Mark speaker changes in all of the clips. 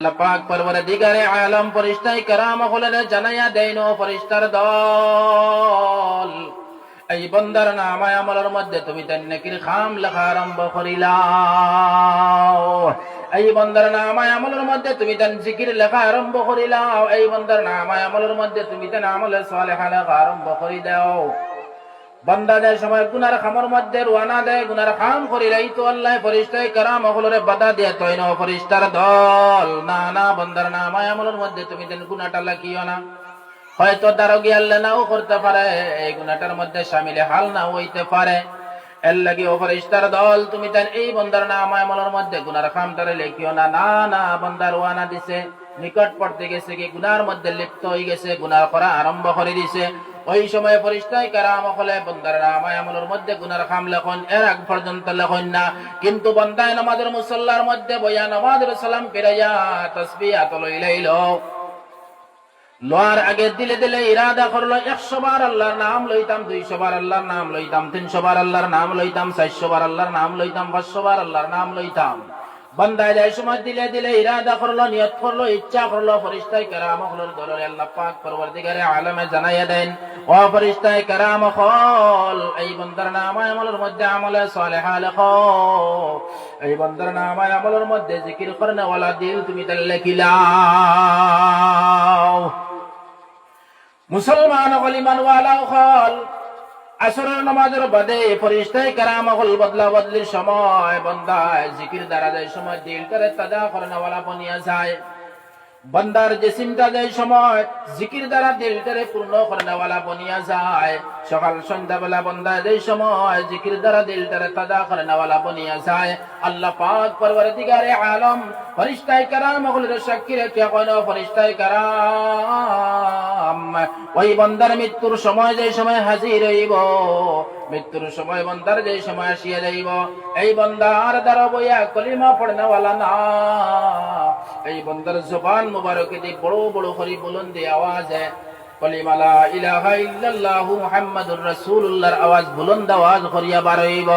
Speaker 1: আল্লাহ পাক পরওয়ারদিগারে আলম ফেরেশতায়ে কেরাম হলেন জানাইয়া দেন ও ফেরেশতার দল, এই বান্দার নামায় আমলের মধ্যে তুমি তার নেকির খাম লেখা আরম্ভ করিলাও। এই বান্দার নামায় আমলের মধ্যে তুমি তার জিকির লেখা আরম্ভ করিলাও। এই বান্দার নামায় আমলের মধ্যে তুমি তার আমলে সালেহা লেখা আরম্ভ করি দাও। বান্দা যে সময় গুনার খামের মধ্যে রওনা দেয়, গুনার খাম করিলেই তো আল্লাহ ফেরেশতায়ে কেরাম হলরে বাধা দিয়ে তৈ ন ফেরেশতার দল, না না বান্দার নামায় আমলের মধ্যে তুমি দেন গুনাহটা লাকিও না। হয়তো দারোগি আল্লাহ নাও করতে পারে, এই গুনাহটার মধ্যে শামিলে হাল না হইতে পারে। এর লাগি ও ফেরেশতার দল তুমি তার এই বান্দার নামায় আমলের মধ্যে গুনার খামটারে লিখিও না। না না বান্দার রওনা দিছে, নিকট পড়তে গেছে, কি গুনার মধ্যে লিপ্ত হয়ে গেছে, গুনাহ করা আরম্ভ করে দিছে। ওই সময় ফেরেশতায়ে কেরাম হলে বান্দার নামায় আমলের মধ্যে গুনার খাম লেখন, এর আগ পর্যন্ত লেখন না। কিন্তু বান্দায় নামাজের মুসল্লার মধ্যে বইয়া নামাজের সালাম ফিরাইয়া তাসবিহ লইল, লোয়ার আগে দিলে দিলে ইরাদা করলো 100 বার আল্লাহর নাম লইতাম, 200 বার আল্লাহর নাম লইতাম, 300 বার আল্লাহর নাম লইতাম, 400 বার আল্লাহর নাম লইতাম, 500 বার আল্লাহর নাম লইতাম। বান্দায় যায় সময় দিলে দিলে ইরাদা করলো, নিয়ত করলো, ইচ্ছা করলো, ফেরেশতায়ে কেরাম হলের দলের আল্লাহ পাক পরওয়ারদিগারে আলমে জানাইয়া দেন, ও ফেরেশতায়ে কেরাম হল এই বান্দার নামায় আমলের মধ্যে আমলে সালেহা লেখো, এই বান্দার নামায় আমলের মধ্যে জিকির করনে ওয়ালা দিল তুমি তার লেখিলাও। মুসলমান হল ইমানওয়ালা হল আসরের নামাজের বাদে ফেরেশতায়ে কেরাম হল বদলা বদলির সময় বান্দায় জিকির দ্বারা যায় সময় দিলটারে তাজা করনে ওয়ালা বনিয়া যায়। বান্দার জিসিমটা যায় সময় জিকির দ্বারা দিলটারে পূর্ণ করনে ওয়ালা বনিয়া যায়। সকাল সন্ধ্যা বেলা বান্দা যায় সময় জিকির দ্বারা দিলটারে তাজা করনে ওয়ালা বনিয়া যায়। আল্লাহ পাক পরওয়ারদিগারে আলম ফেরেশতায়ে কেরাম হলের সাক্ষী রেখে কইনো ফেরেশতায়ে কেরাম ওই বান্দার মৃত্যুর সময় যে সময় হাজির হইব, মৃত্যুর সময় বান্দার যে সময় আসিয়া যাইব, এই বান্দার দ্বারা বইয়া কলিমা পড়নে ওয়ালা না, এই বান্দার জবান মুবারকে দিয়ে বড় বড় করে বুলন্দি আওয়াজে কলিমা লা ইলাহা ইল্লাল্লাহু মুহাম্মাদুর রাসূলুল্লাহর আওয়াজ বুলন্দ আওয়াজ করিয়া বাড়াইব।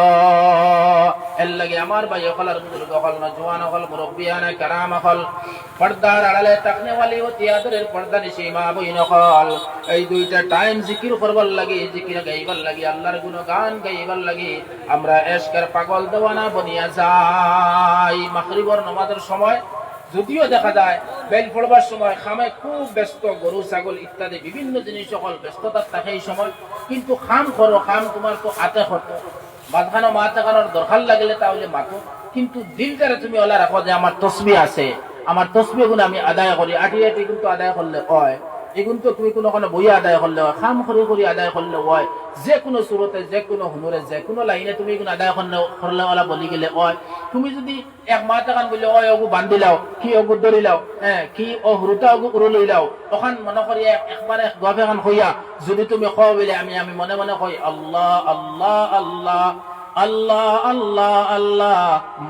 Speaker 1: এর লাগে আমার ভাই হলার বুজুর্গ হল, নওজওয়ান হল, মুরব্বিয়ানে কেরাম হল, পর্দার আড়ালে তাকনে ওয়ালি ও তিয়াদরের পর্দা নিশি মা বইন হল, এই দুইটা টাইম জিকির করবার লাগে, জিকির গাইবার লাগে, আল্লাহর গুণগান গাইবার লাগে আমরা এশকের পাগল দেওয়ানা বনিয়া যাই। মাগরিবের নামাজের সময় যদিও দেখা যায় বেল পড়বার সময় খামে খুব ব্যস্ত, গরু ছাগল ইত্যাদি বিভিন্ন জিনিস সকল ব্যস্ততার থাকে এই সময়, কিন্তু খাম করো, খাম তোমার তো হাতে হতো, মাঝখানো মা থাকানোর দরকার লাগলে তাহলে মাথো, কিন্তু দিলটারে তুমি ওলা রাখো যে আমার তসবিহ আছে, আমার তসবিহ গুলো আমি আদায় করি, আটি আটি কিন্তু আদায় করলে হয়, এগুলো তো তুমি কোনো বইয়া আদায় করলে হয়, খাম করি আদায় করলে হয়, যে কোনো সুরতে, যে কোনো হুনুরে, যে কোনো লাইনে তুমি এগুলো আদায় করলে ওলা বলি গেলে হয়। তুমি যদি এক মা টাকান বললে ওই অগু বান্ধি লাও, কি অগু ধরি লাও, হ্যাঁ কি ও হুরুতা অগু উড়ো লই লাও, তখন মনে করি একবার এক গপ এখন হইয়া যদি তুমি খাও বলে আমি মনে মনে কই আল্লাহ আল্লাহ আল্লাহ আল্লাহ আল্লাহ আল্লাহ,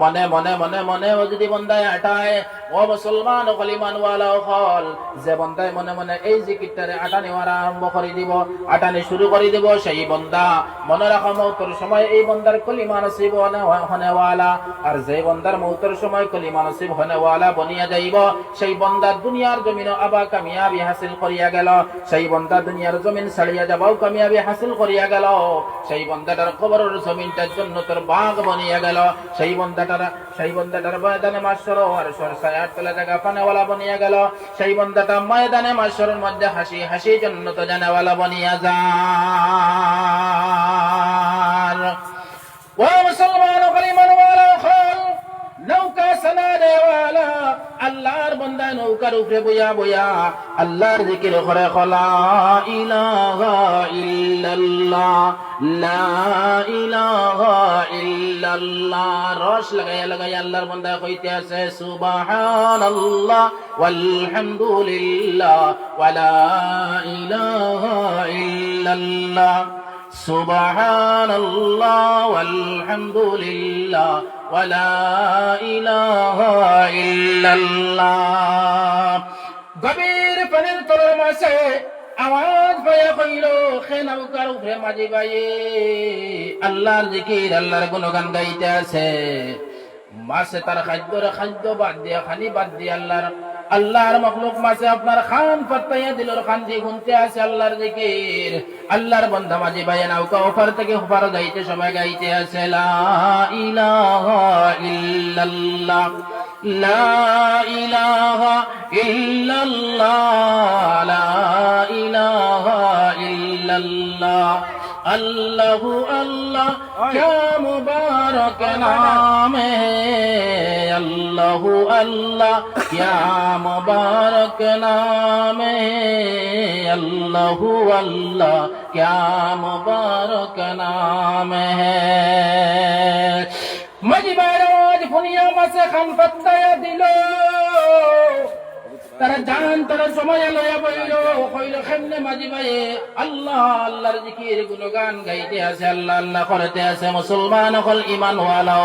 Speaker 1: মনে মনে মনে মনে যদি বন্দায় আটায়, ও মুসলমান কলিমান ওয়ালা হল যে বন্দায় মনে মনে এই জিকিরটারে আটানি আরম্ভ করে দিব, আটানি শুরু করে দিব, সেই বন্দা মনে রাখা মৌতের সময় এই বন্দার কলিমা নসিব হনে ওয়ালা, আর যে বন্দার মৌতের সময় কলিমা নসিব হনে ওয়ালা বনিয়া যাইব, সেই বন্দা দুনিয়ার জমিন আবা কামিয়াবি হাসিল করিয়া গেল, সেই বন্দা দুনিয়ার জমিন ছাড়িয়া যাবাও কামিয়াবি হাসিল করিয়া গেল, সেই বন্দাটার কবরের জমিনটা জন্নতের বাগ বনিয়া গেল, সেই বন্দাটার ময়দানে মাশর আর সরসায়ার তলে জায়গা পানেওয়ালা বনিয়া গেল, সেই বন্দাটা ময়দানে মাশরের মধ্যে হাসি হাসি জন্নত জানেওয়ালা বনিয়া যান। ও মুসলমান কলিমান ওয়ালা হল নৌকা সানারেওয়ালা আল্লাহর বান্দা নৌকার উপরে বইয়া বইয়া আল্লাহর জিকির করে লা ইলাহা ইল্লাল্লাহ লা ইলাহা ইল্লাল্লাহ, রস লাগাইয়া লাগাইয়া আল্লাহর বান্দা কইতে আছে সুবহানাল্লাহ ওয়ালহামদুলিল্লাহ ওয়ালা ইলাহা ইল্লাল্লাহ, সুবহানাল্লাহ ওয়ালহামদুলিল্লাহ ওয়ালা ইলাহা ইল্লাল্লাহ। গভীর পানির তলের মাঝে আওয়াজ পাইয়া কইল খে নৌকার উপরে মাঝি ভাই আল্লাহর জিকির, আল্লাহর গুণগান গাইতে আছে। মাছে তার খাদ্য বাদ দিয়া খানি বাদ দিয়ে আল্লাহর মখলুক মাছে আপনার খান ফাটাইয়া দিলর খান দিয়ে গুনতে আছে আল্লাহর জিকির। আল্লাহর বান্দা মাঝি ভাই নৌকা ওপার থেকে ওপার যাইতে সময় গাইতে আছে লা ইলাহা ইল্লাল্লাহ লা ইলাহা ইল্লাল্লাহ লা ইলাহা ইল্লাল্লাহ अल्लाहु अल्लाह क्या मुबारक नाम है अल्लाहु अल्लाह क्या मुबारक नाम है अल्लाहु अल्लाह क्या मुबारक नाम है मजबाराज फुनिया मसे खान फत्ताया दिलो তারা জান তারা সময় লয়া বইল কইল কেমনে মাঝি ভাই আল্লাহ আল্লাহর জিকির গুণগান গাইতে আছে আল্লাহ আল্লাহ করতে আছে মুসলমান হল ঈমান ওয়ালা